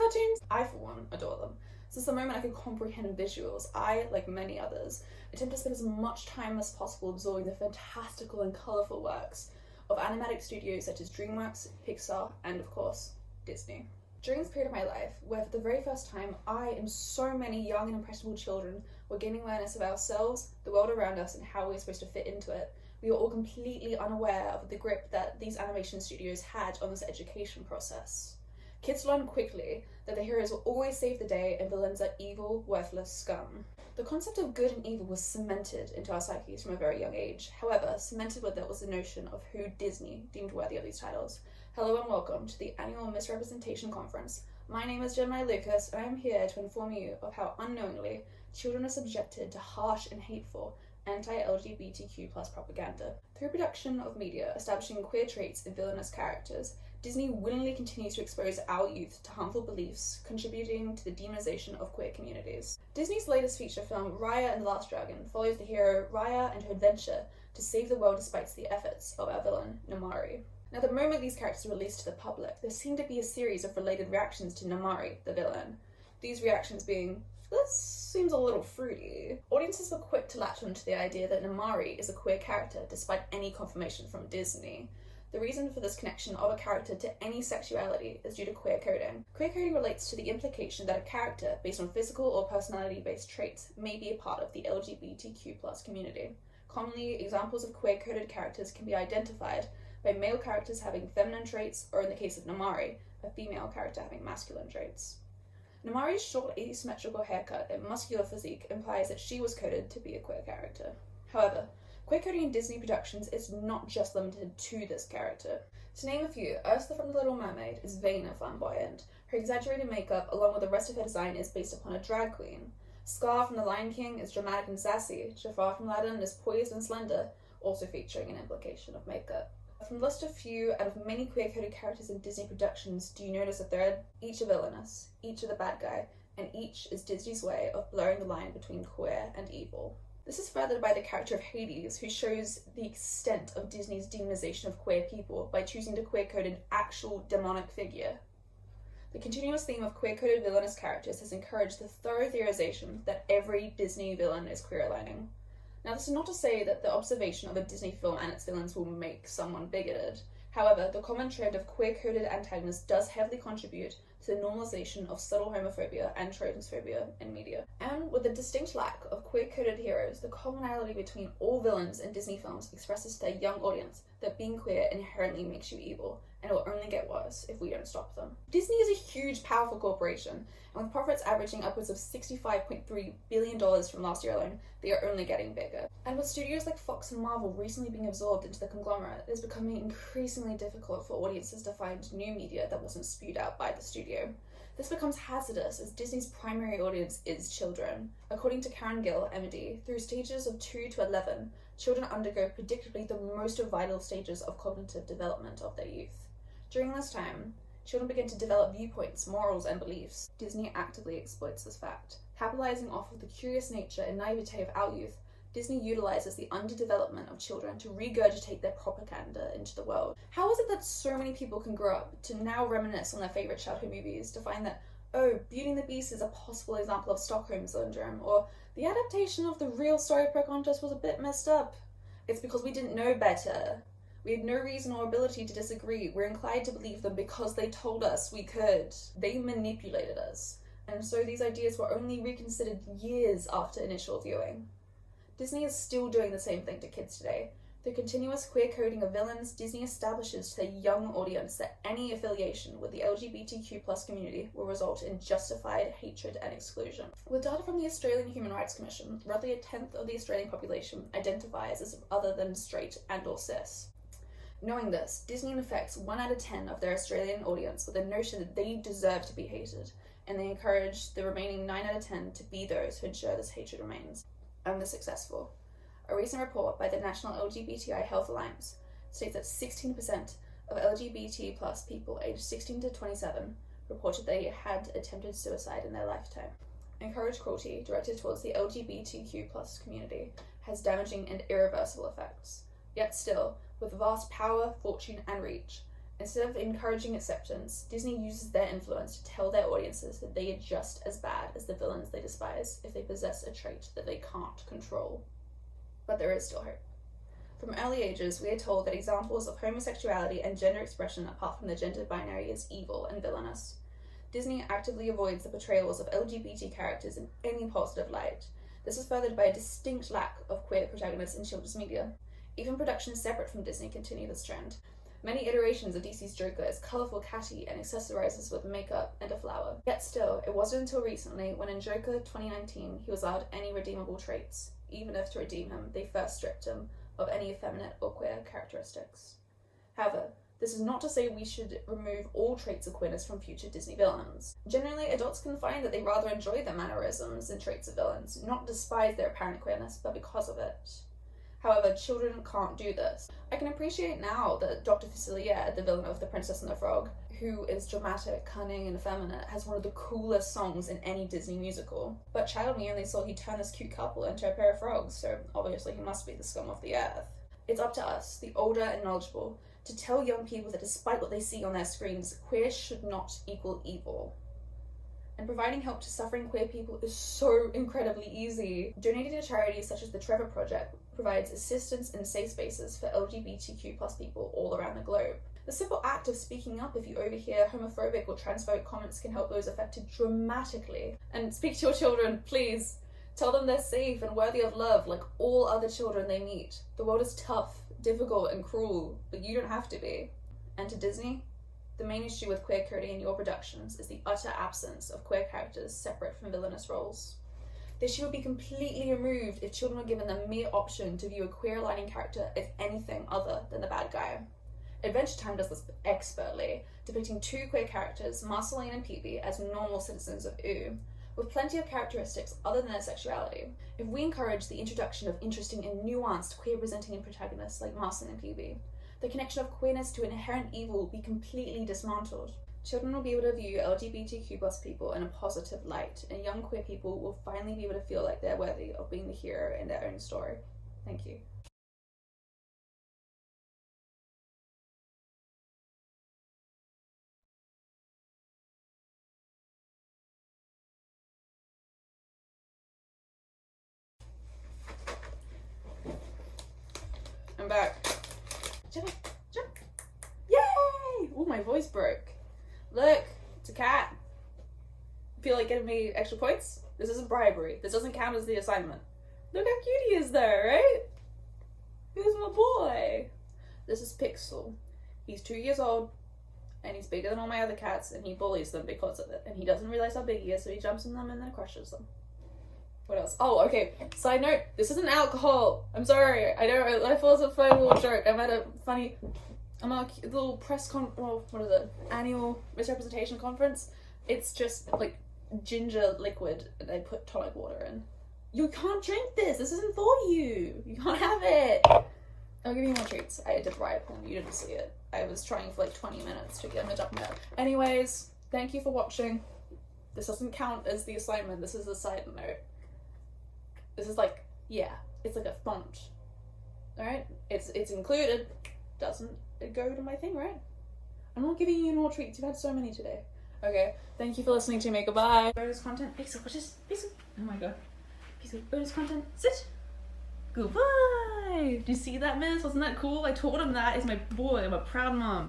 cartoons? I, for one, adore them. Since the moment I could comprehend visuals, I, like many others, attempt to spend as much time as possible absorbing the fantastical and colourful works of animatic studios such as DreamWorks, Pixar, and of course, Disney. During this period of my life, where for the very first time I and so many young and impressionable children were gaining awareness of ourselves, the world around us, and how we were supposed to fit into it, we were all completely unaware of the grip that these animation studios had on this education process. Kids learned quickly that the heroes will always save the day and villains are evil, worthless scum. The concept of good and evil was cemented into our psyches from a very young age. However, cemented with it was the notion of who Disney deemed worthy of these titles. Hello and welcome to the annual Misrepresentation Conference. My name is Gemini Lucas, and I am here to inform you of how unknowingly children are subjected to harsh and hateful anti-LGBTQ+ propaganda. Through production of media establishing queer traits in villainous characters, Disney willingly continues to expose our youth to harmful beliefs, contributing to the demonization of queer communities. Disney's latest feature film, Raya and the Last Dragon, follows the hero Raya and her adventure to save the world despite the efforts of our villain, Namaari. Now, the moment these characters were released to the public, there seemed to be a series of related reactions to Namaari, the villain. These reactions being, this seems a little fruity. Audiences were quick to latch onto the idea that Namaari is a queer character despite any confirmation from Disney. The reason for this connection of a character to any sexuality is due to queer coding. Queer coding relates to the implication that a character based on physical or personality-based traits may be a part of the LGBTQ+ community. Commonly, examples of queer-coded characters can be identified by male characters having feminine traits, or in the case of Namaari, a female character having masculine traits. Namaari's short asymmetrical haircut and muscular physique implies that she was coded to be a queer character. However, queer coding in Disney productions is not just limited to this character. To name a few, Ursula from The Little Mermaid is vain and flamboyant. Her exaggerated makeup, along with the rest of her design, is based upon a drag queen. Scar from The Lion King is dramatic and sassy. Jafar from Aladdin is poised and slender, also featuring an implication of makeup. From the list of few out of many queer-coded characters in Disney productions, do you notice a thread? Each a villainous, each a the bad guy, and each is Disney's way of blurring the line between queer and evil. This is furthered by the character of Hades, who shows the extent of Disney's demonization of queer people by choosing to queer-code an actual demonic figure. The continuous theme of queer-coded villainous characters has encouraged the thorough theorization that every Disney villain is queer-aligning. Now, this is not to say that the observation of a Disney film and its villains will make someone bigoted. However, the common trend of queer-coded antagonists does heavily contribute to the normalization of subtle homophobia and transphobia in media. And with the distinct lack of queer-coded heroes, the commonality between all villains in Disney films expresses to a young audience that being queer inherently makes you evil, and it will only get worse if we don't stop them. Disney is a huge, powerful corporation, and with profits averaging upwards of $65.3 billion from last year alone, they are only getting bigger. And with studios like Fox and Marvel recently being absorbed into the conglomerate, it is becoming increasingly difficult for audiences to find new media that wasn't spewed out by the studio. This becomes hazardous as Disney's primary audience is children. According to Karen Gill, MD, through stages of 2 to 11, children undergo predictably the most vital stages of cognitive development of their youth. During this time, children begin to develop viewpoints, morals, and beliefs. Disney actively exploits this fact. Capitalizing off of the curious nature and naivete of our youth, Disney utilizes the underdevelopment of children to regurgitate their propaganda into the world. How is it that so many people can grow up to now reminisce on their favorite childhood movies to find that, oh, Beauty and the Beast is a possible example of Stockholm Syndrome, or the adaptation of the real story of Pocahontas was a bit messed up? It's because we didn't know better. We had no reason or ability to disagree. We're inclined to believe them because they told us we could. They manipulated us. And so these ideas were only reconsidered years after initial viewing. Disney is still doing the same thing to kids today. Through continuous queer coding of villains, Disney establishes to a young audience that any affiliation with the LGBTQ+ community will result in justified hatred and exclusion. With data from the Australian Human Rights Commission, roughly a tenth of the Australian population identifies as other than straight and or cis. Knowing this, Disney infects 1 out of 10 of their Australian audience with the notion that they deserve to be hated, and they encourage the remaining 9 out of 10 to be those who ensure this hatred remains. And they're successful. A recent report by the National LGBTI Health Alliance states that 16% of LGBT plus people aged 16 to 27 reported they had attempted suicide in their lifetime. Encouraged cruelty directed towards the LGBTQ plus community has damaging and irreversible effects. Yet still, with vast power, fortune, and reach, Instead of encouraging acceptance, Disney uses their influence to tell their audiences that they are just as bad as the villains they despise if they possess a trait that they can't control. But there is still hope. From early ages, we are told that examples of homosexuality and gender expression apart from the gender binary is evil and villainous. Disney actively avoids the portrayals of LGBT characters in any positive light. This is furthered by a distinct lack of queer protagonists in children's media. Even productions separate from Disney continue this trend. Many iterations of DC's Joker is colourful, catty, and accessorizes with makeup and a flower. Yet still, it wasn't until recently, when in Joker 2019, he was allowed any redeemable traits, even if to redeem him, they first stripped him of any effeminate or queer characteristics. However, this is not to say we should remove all traits of queerness from future Disney villains. Generally, adults can find that they rather enjoy the mannerisms and traits of villains, not despise their apparent queerness, but because of it. However, children can't do this. I can appreciate now that Dr. Facilier, the villain of The Princess and the Frog, who is dramatic, cunning, and effeminate, has one of the coolest songs in any Disney musical. But child me only saw he turn this cute couple into a pair of frogs, so obviously he must be the scum of the earth. It's up to us, the older and knowledgeable, to tell young people that despite what they see on their screens, queer should not equal evil. And providing help to suffering queer people is so incredibly easy. Donating to charities such as the Trevor Project provides assistance and safe spaces for LGBTQ+ people all around the globe. The simple act of speaking up if you overhear homophobic or transphobic comments can help those affected dramatically. And speak to your children, please. Tell them they're safe and worthy of love like all other children they meet. The world is tough, difficult, and cruel, but you don't have to be. And to Disney, the main issue with queer coding in your productions is the utter absence of queer characters separate from villainous roles. The issue would be completely removed if children were given the mere option to view a queer aligning character as anything other than the bad guy. Adventure Time does this expertly, depicting two queer characters, Marceline and Peepy, as normal citizens of Ooo, with plenty of characteristics other than their sexuality. If we encourage the introduction of interesting and nuanced queer presenting protagonists like Marceline and Peepy, the connection of queerness to inherent evil will be completely dismantled. Children will be able to view LGBTQ+ people in a positive light, and young queer people will finally be able to feel like they're worthy of being the hero in their own story. Thank you. I'm back. Jump. Yay! Oh, my voice broke. Look, it's a cat. Feel like getting me extra points? This isn't bribery. This doesn't count as the assignment. Look how cute he is there, right? Who's my boy? This is Pixel. He's 2 years old, and he's bigger than all my other cats, and he bullies them because of it. And he doesn't realize how big he is, so he jumps on them and then crushes them. What else? Oh, okay. Side note, this isn't alcohol. I'm sorry. I thought it was a funny little joke. I'm at a little annual misrepresentation conference. It's just like ginger liquid and I put tonic water in. You can't drink this. This isn't for you. You can't have it. I'll give you more treats. I did riot porn. You didn't see it. I was trying for like 20 minutes to get him to jump out. Anyways, thank you for watching. This doesn't count as the assignment. This is a side note. This is like, yeah, it's like a font. Alright? It's included. Doesn't it go to my thing, right? I'm not giving you more treats. You've had so many today. Okay, thank you for listening to me. Goodbye. Bonus content. Pixel, what is Pixel? Oh my god. Pixel, bonus content. Sit. Goodbye. Do you see that, miss? Wasn't that cool? I told him that is my boy. I'm a proud mom.